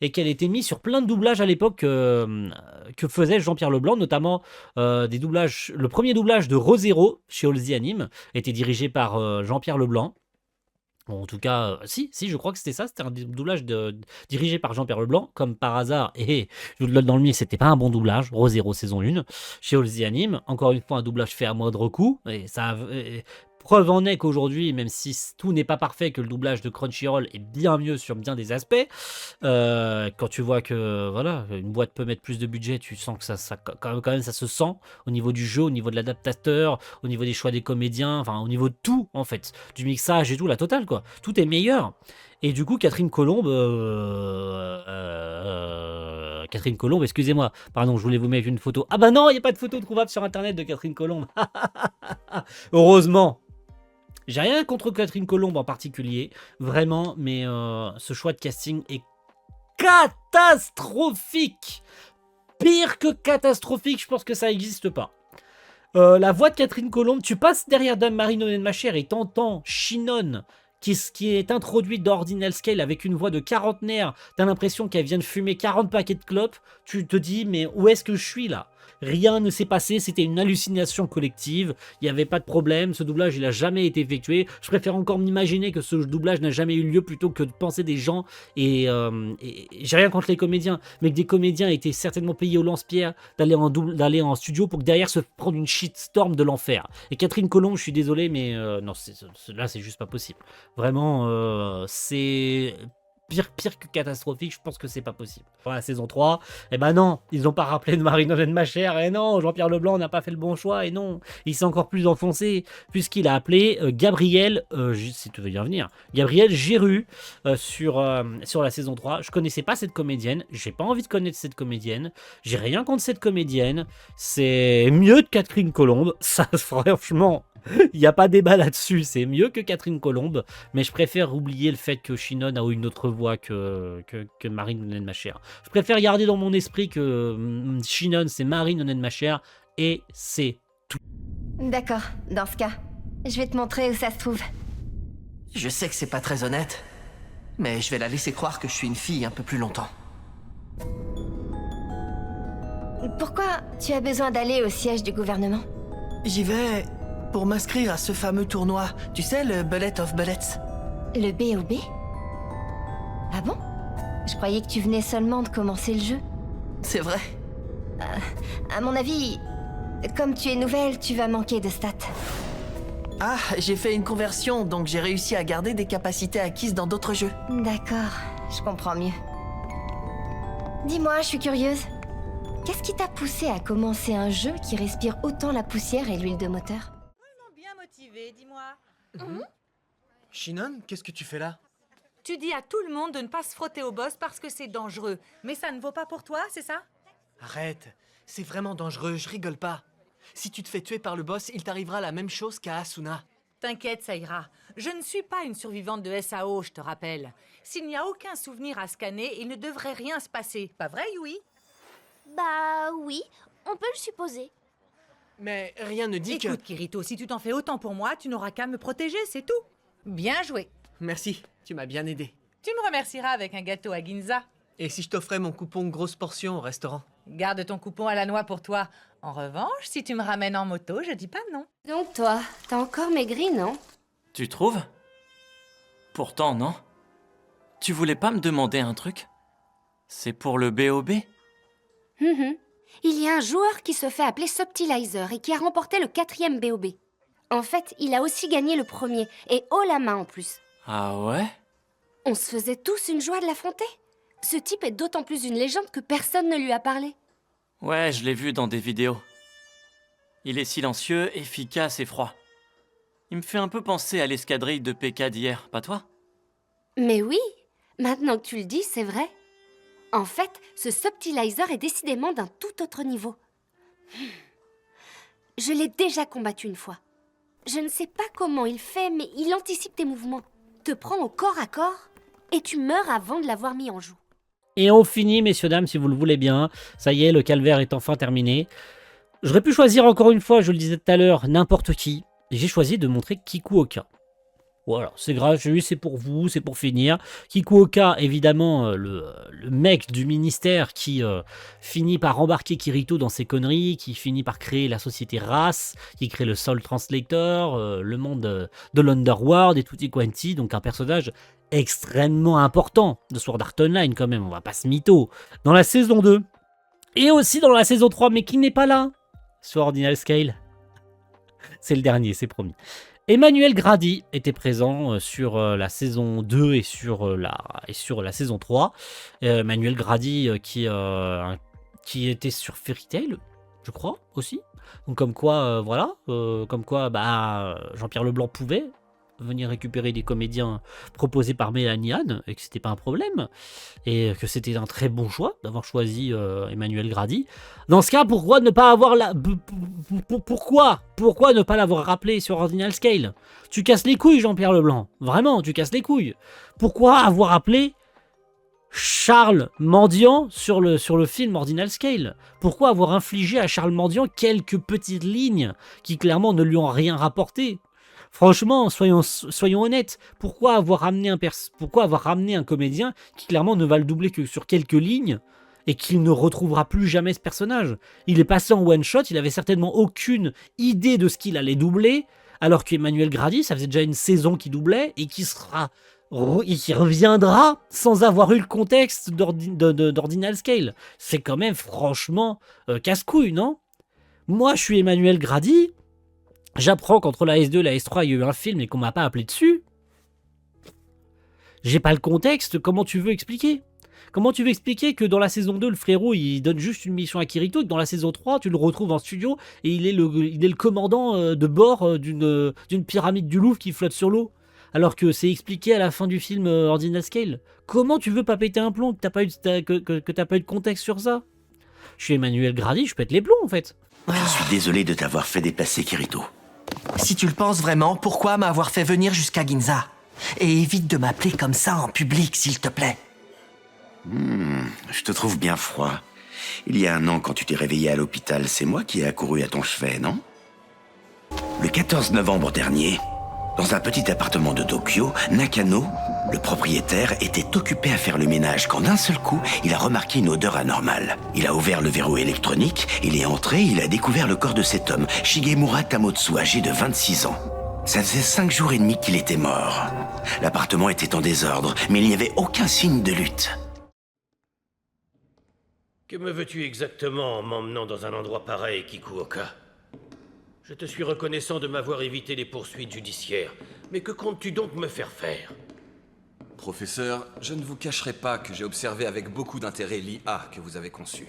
et qu'elle était mise sur plein de doublages à l'époque que faisait Jean-Pierre Leblanc, notamment des doublages. Le premier doublage de ReZero chez Halsey Anime était dirigé par Jean-Pierre Leblanc. En tout cas, si, je crois que c'était ça, c'était un doublage dirigé par Jean-Pierre Leblanc, comme par hasard, et je vous le donne dans le mille, c'était pas un bon doublage, ReZero saison 1, chez Halsey Anime, encore une fois un doublage fait à moindre coût, et ça, Preuve en est qu'aujourd'hui, même si tout n'est pas parfait, que le doublage de Crunchyroll est bien mieux sur bien des aspects, quand tu vois que voilà, une boîte peut mettre plus de budget, tu sens que quand même ça se sent au niveau du jeu, au niveau de l'adaptateur, au niveau des choix des comédiens, enfin au niveau de tout en fait, du mixage et tout, la totale quoi. Tout est meilleur. Et du coup, Catherine Colombe, excusez-moi, pardon, je voulais vous mettre une photo. Ah bah non, il n'y a pas de photo trouvable sur internet de Catherine Colombe. Heureusement. J'ai rien contre Catherine Colombe en particulier, vraiment, mais ce choix de casting est catastrophique. Pire que catastrophique, je pense que ça n'existe pas. La voix de Catherine Colombe, tu passes derrière Dame-Marie Nonnet-Machère et t'entends Shinon qui est introduite dans Ordinal Scale avec une voix de quarantenaire. T'as l'impression qu'elle vient de fumer 40 paquets de clopes. Tu te dis, mais où est-ce que je suis là ? Rien ne s'est passé, c'était une hallucination collective, il n'y avait pas de problème, ce doublage il n'a jamais été effectué, je préfère encore m'imaginer que ce doublage n'a jamais eu lieu plutôt que de penser des gens, et j'ai rien contre les comédiens, mais que des comédiens étaient certainement payés au lance-pierre d'aller en studio pour que derrière se prendre une shitstorm de l'enfer. Et Catherine Colombe, je suis désolé, mais non, là c'est juste pas possible. Vraiment, c'est... Pire que catastrophique, je pense que c'est pas possible. Pour la saison 3, eh ben non, ils n'ont pas rappelé de Marie-Nolène Machère, et non, Jean-Pierre Leblanc n'a pas fait le bon choix, et non, il s'est encore plus enfoncé, puisqu'il a appelé Gabriel, si tu veux bien venir, Gabriel Géru sur la saison 3. Je connaissais pas cette comédienne, j'ai pas envie de connaître cette comédienne, j'ai rien contre cette comédienne, c'est mieux que Catherine Colombe, ça franchement... Il n'y a pas débat là-dessus, c'est mieux que Catherine Colombe, mais je préfère oublier le fait que Shinon a une autre voix que Marie-Nolène-Machère. Je préfère garder dans mon esprit que Shinon c'est Marie-Nolène-Machère et c'est tout.
D'accord, dans ce cas, je vais te montrer où ça se trouve.
Je sais que c'est pas très honnête, mais je vais la laisser croire que je suis une fille un peu plus longtemps.
Pourquoi tu as besoin d'aller au siège du gouvernement?
J'y vais... pour m'inscrire à ce fameux tournoi. Tu sais, le Bullet of Bullets.
Le BOB? Ah bon? Je croyais que tu venais seulement de commencer le jeu.
C'est vrai.
À mon avis, comme tu es nouvelle, tu vas manquer de stats.
Ah, j'ai fait une conversion, donc j'ai réussi à garder des capacités acquises dans d'autres jeux.
D'accord, je comprends mieux. Dis-moi, je suis curieuse. Qu'est-ce qui t'a poussé à commencer un jeu qui respire autant la poussière et l'huile de moteur?
Dis-moi. Shinon, qu'est-ce que tu fais là?
Tu dis à tout le monde de ne pas se frotter au boss parce que c'est dangereux. Mais ça ne vaut pas pour toi, c'est ça?
Arrête, c'est vraiment dangereux, je rigole pas. Si tu te fais tuer par le boss, il t'arrivera la même chose qu'à Asuna.
T'inquiète, ça ira. Je ne suis pas une survivante de SAO, je te rappelle. S'il n'y a aucun souvenir à scanner, il ne devrait rien se passer. Pas vrai, Yui?
Bah oui, on peut le supposer.
Mais rien ne dit que...
Écoute, Kirito, si tu t'en fais autant pour moi, tu n'auras qu'à me protéger, c'est tout. Bien joué.
Merci, tu m'as bien aidé.
Tu me remercieras avec un gâteau à Ginza.
Et si je t'offrais mon coupon grosse portion au restaurant?
Garde ton coupon à la noix pour toi. En revanche, si tu me ramènes en moto, je dis pas non.
Donc toi, t'as encore maigri, non?
Tu trouves? Pourtant, non. Tu voulais pas me demander un truc? C'est pour le BOB?
Il y a un joueur qui se fait appeler Subtilizer et qui a remporté le 4e BOB. En fait, il a aussi gagné le premier, et haut la main en plus.
Ah ouais?
On se faisait tous une joie de l'affronter. Ce type est d'autant plus une légende que personne ne lui a parlé.
Ouais, je l'ai vu dans des vidéos. Il est silencieux, efficace et froid. Il me fait un peu penser à l'escadrille de PK d'hier, pas toi?
Mais oui, maintenant que tu le dis, c'est vrai. En fait, ce Subtilizer est décidément d'un tout autre niveau. Je l'ai déjà combattu une fois. Je ne sais pas comment il fait, mais il anticipe tes mouvements, te prend au corps à corps, et tu meurs avant de l'avoir mis en joue.
Et on finit, messieurs, dames, si vous le voulez bien. Ça y est, le calvaire est enfin terminé. J'aurais pu choisir encore une fois, je le disais tout à l'heure, n'importe qui. Et j'ai choisi de montrer Kikuoka. Voilà, c'est gratuit, c'est pour vous, c'est pour finir. Kikuoka, évidemment, le mec du ministère qui finit par embarquer Kirito dans ses conneries, qui finit par créer la société Race, qui crée le Soul Translator, le monde de l'Underworld et tutti quanti, donc un personnage extrêmement important de Sword Art Online quand même, on va pas se mytho. Dans la saison 2, et aussi dans la saison 3, mais qui n'est pas là, sur Ordinal Scale. C'est le dernier, c'est promis. Emmanuel Grady était présent sur la saison 2 et sur la saison 3. Emmanuel Grady qui était sur Fairy Tail, je crois, aussi. Donc comme quoi, Jean-Pierre Leblanc pouvait venir récupérer des comédiens proposés par Mélanie Anne et que c'était pas un problème et que c'était un très bon choix d'avoir choisi Emmanuel Grady. Dans ce cas, pourquoi ne pas avoir pourquoi ne pas l'avoir rappelé sur Ordinal Scale? Tu casses les couilles, Jean-Pierre Leblanc. Vraiment, tu casses les couilles. Pourquoi avoir appelé Charles Mandiant sur le film Ordinal Scale? Pourquoi avoir infligé à Charles Mandiant quelques petites lignes qui clairement ne lui ont rien rapporté? Franchement, soyons honnêtes, pourquoi avoir ramené un comédien qui clairement ne va le doubler que sur quelques lignes et qu'il ne retrouvera plus jamais ce personnage? Il est passé en one-shot, il avait certainement aucune idée de ce qu'il allait doubler, alors qu'Emmanuel Grady, ça faisait déjà une saison qu'il doublait et qui reviendra sans avoir eu le contexte d'Ordinal Scale. C'est quand même franchement casse-couille, non? Moi, je suis Emmanuel Grady. J'apprends qu'entre la S2 et la S3, il y a eu un film et qu'on m'a pas appelé dessus. J'ai pas le contexte, comment tu veux expliquer? Comment tu veux expliquer que dans la saison 2, le frérot, il donne juste une mission à Kirito, et que dans la saison 3, tu le retrouves en studio, et il est le commandant de bord d'une pyramide du Louvre qui flotte sur l'eau? Alors que c'est expliqué à la fin du film Ordinal Scale. Comment tu veux pas péter un plomb que t'as pas eu de contexte sur ça? Je suis Emmanuel Grady, je pète les plombs en fait.
Je suis désolé de t'avoir fait déplacer, Kirito.
Si tu le penses vraiment, pourquoi m'avoir fait venir jusqu'à Ginza? Et évite de m'appeler comme ça en public, s'il te plaît.
Je te trouve bien froid. Il y a 1 an, quand tu t'es réveillé à l'hôpital, c'est moi qui ai accouru à ton chevet, non? Le 14 novembre dernier, dans un petit appartement de Tokyo, Nakano, le propriétaire, était occupé à faire le ménage quand d'un seul coup, il a remarqué une odeur anormale. Il a ouvert le verrou électronique, il est entré, il a découvert le corps de cet homme, Shigemura Tamotsu, âgé de 26 ans. Ça faisait 5 jours et demi qu'il était mort. L'appartement était en désordre, mais il n'y avait aucun signe de lutte.
Que me veux-tu exactement en m'emmenant dans un endroit pareil, Kikuoka? Je te suis reconnaissant de m'avoir évité les poursuites judiciaires, mais que comptes-tu donc me faire faire?
Professeur, je ne vous cacherai pas que j'ai observé avec beaucoup d'intérêt l'IA que vous avez conçue.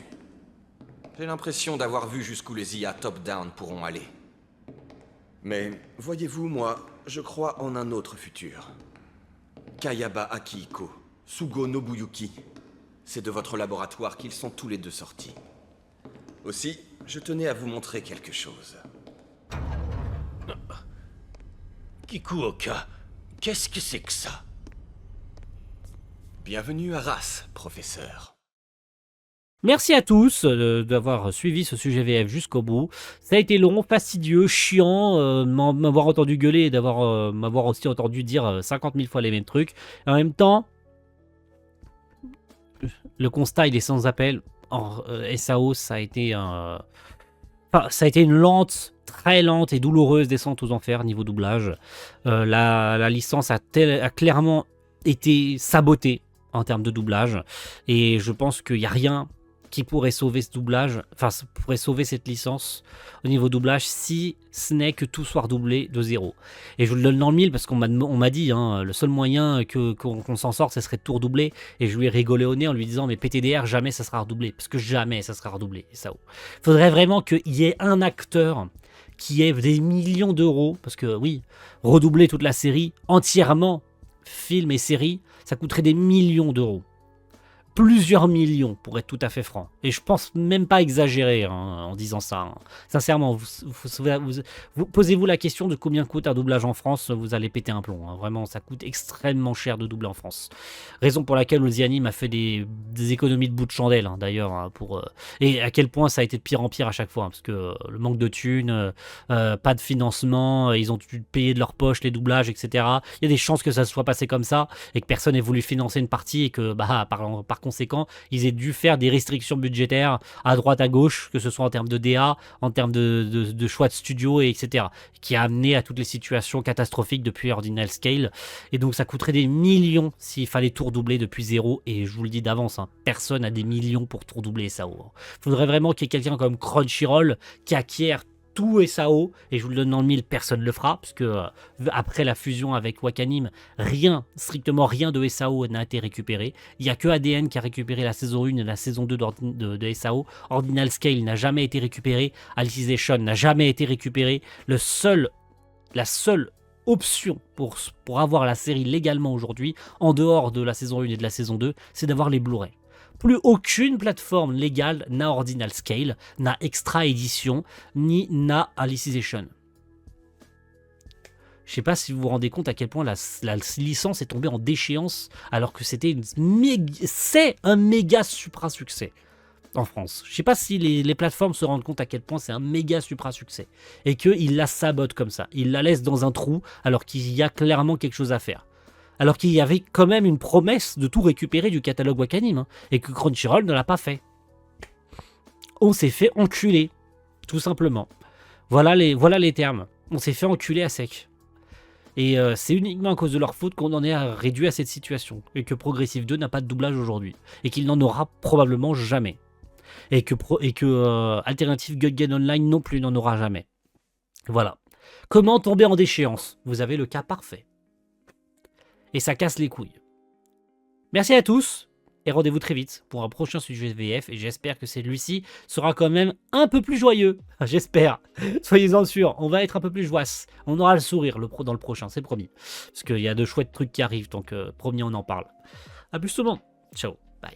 J'ai l'impression d'avoir vu jusqu'où les IA top-down pourront aller. Mais, voyez-vous, moi, je crois en un autre futur. Kayaba Akihiko, Sugo Nobuyuki. C'est de votre laboratoire qu'ils sont tous les deux sortis. Aussi, je tenais à vous montrer quelque chose.
Kikuoka, qu'est-ce que c'est que ça?
Bienvenue à Arras, professeur.
Merci à tous d'avoir suivi ce sujet VF jusqu'au bout. Ça a été long, fastidieux, chiant, m'avoir entendu gueuler et m'avoir aussi entendu dire 50 000 fois les mêmes trucs. Et en même temps, le constat il est sans appel. SAO, ça a été une très lente et douloureuse descente aux enfers niveau doublage. La licence a clairement été sabotée en termes de doublage. Et je pense qu'il n'y a rien qui pourrait sauver ce doublage, pourrait sauver cette licence au niveau doublage, si ce n'est que tout soit redoublé de zéro. Et je vous le donne dans le mille parce qu'on m'a dit, le seul moyen qu'on s'en sorte, ce serait de tout redoubler. Et je lui ai rigolé au nez en lui disant, mais PTDR, jamais ça sera redoublé. Parce que jamais ça sera redoublé. Il faudrait vraiment qu'il y ait un acteur qui ait des millions d'euros, parce que oui, redoubler toute la série entièrement, film et série, ça coûterait des millions d'euros. Plusieurs millions, pour être tout à fait franc. Et je pense même pas exagérer en disant ça. Sincèrement, vous posez-vous la question de combien coûte un doublage en France, vous allez péter un plomb. Vraiment, ça coûte extrêmement cher de doubler en France. Raison pour laquelle The Anime a fait des économies de bout de chandelle, d'ailleurs. Et à quel point ça a été de pire en pire à chaque fois. Parce que le manque de thunes, pas de financement, ils ont dû payer de leur poche les doublages, etc. Il y a des chances que ça se soit passé comme ça, et que personne n'ait voulu financer une partie, et que par conséquent, ils aient dû faire des restrictions budgétaires à droite, à gauche, que ce soit en termes de DA, en termes de choix de studio, etc. Qui a amené à toutes les situations catastrophiques depuis Ordinal Scale. Et donc ça coûterait des millions s'il fallait tout redoubler depuis zéro. Et je vous le dis d'avance, personne n'a des millions pour tout redoubler ça. Faudrait vraiment qu'il y ait quelqu'un comme Crunchyroll qui acquiert tout SAO, et je vous le donne dans le mille, personne ne le fera, parce que après la fusion avec Wakanim, strictement rien de SAO n'a été récupéré. Il n'y a que ADN qui a récupéré la saison 1 et la saison 2 de SAO. Ordinal Scale n'a jamais été récupéré. Alicization n'a jamais été récupéré. La seule option pour avoir la série légalement aujourd'hui, en dehors de la saison 1 et de la saison 2, c'est d'avoir les Blu-ray. Plus aucune plateforme légale n'a Ordinal Scale, n'a Extra Edition, ni n'a Alicization. Je sais pas si vous vous rendez compte à quel point la licence est tombée en déchéance alors que c'est un méga supra succès en France. Je sais pas si les plateformes se rendent compte à quel point c'est un méga supra succès et qu'ils la sabotent comme ça. Ils la laissent dans un trou alors qu'il y a clairement quelque chose à faire. Alors qu'il y avait quand même une promesse de tout récupérer du catalogue Wakanim, hein, et que Crunchyroll ne l'a pas fait. On s'est fait enculer, tout simplement. Voilà les termes. On s'est fait enculer à sec. Et c'est uniquement à cause de leur faute qu'on en est réduit à cette situation. Et que Progressive 2 n'a pas de doublage aujourd'hui. Et qu'il n'en aura probablement jamais. Et que Alternative Gun Online non plus n'en aura jamais. Voilà. Comment tomber en déchéance? Vous avez le cas parfait. Et ça casse les couilles. Merci à tous, et rendez-vous très vite pour un prochain sujet VF, et j'espère que celui-ci sera quand même un peu plus joyeux. J'espère. Soyez-en sûrs, on va être un peu plus joyeux. On aura le sourire dans le prochain, c'est promis. Parce qu'il y a de chouettes trucs qui arrivent, donc promis, on en parle. A plus tout le monde. Ciao, bye.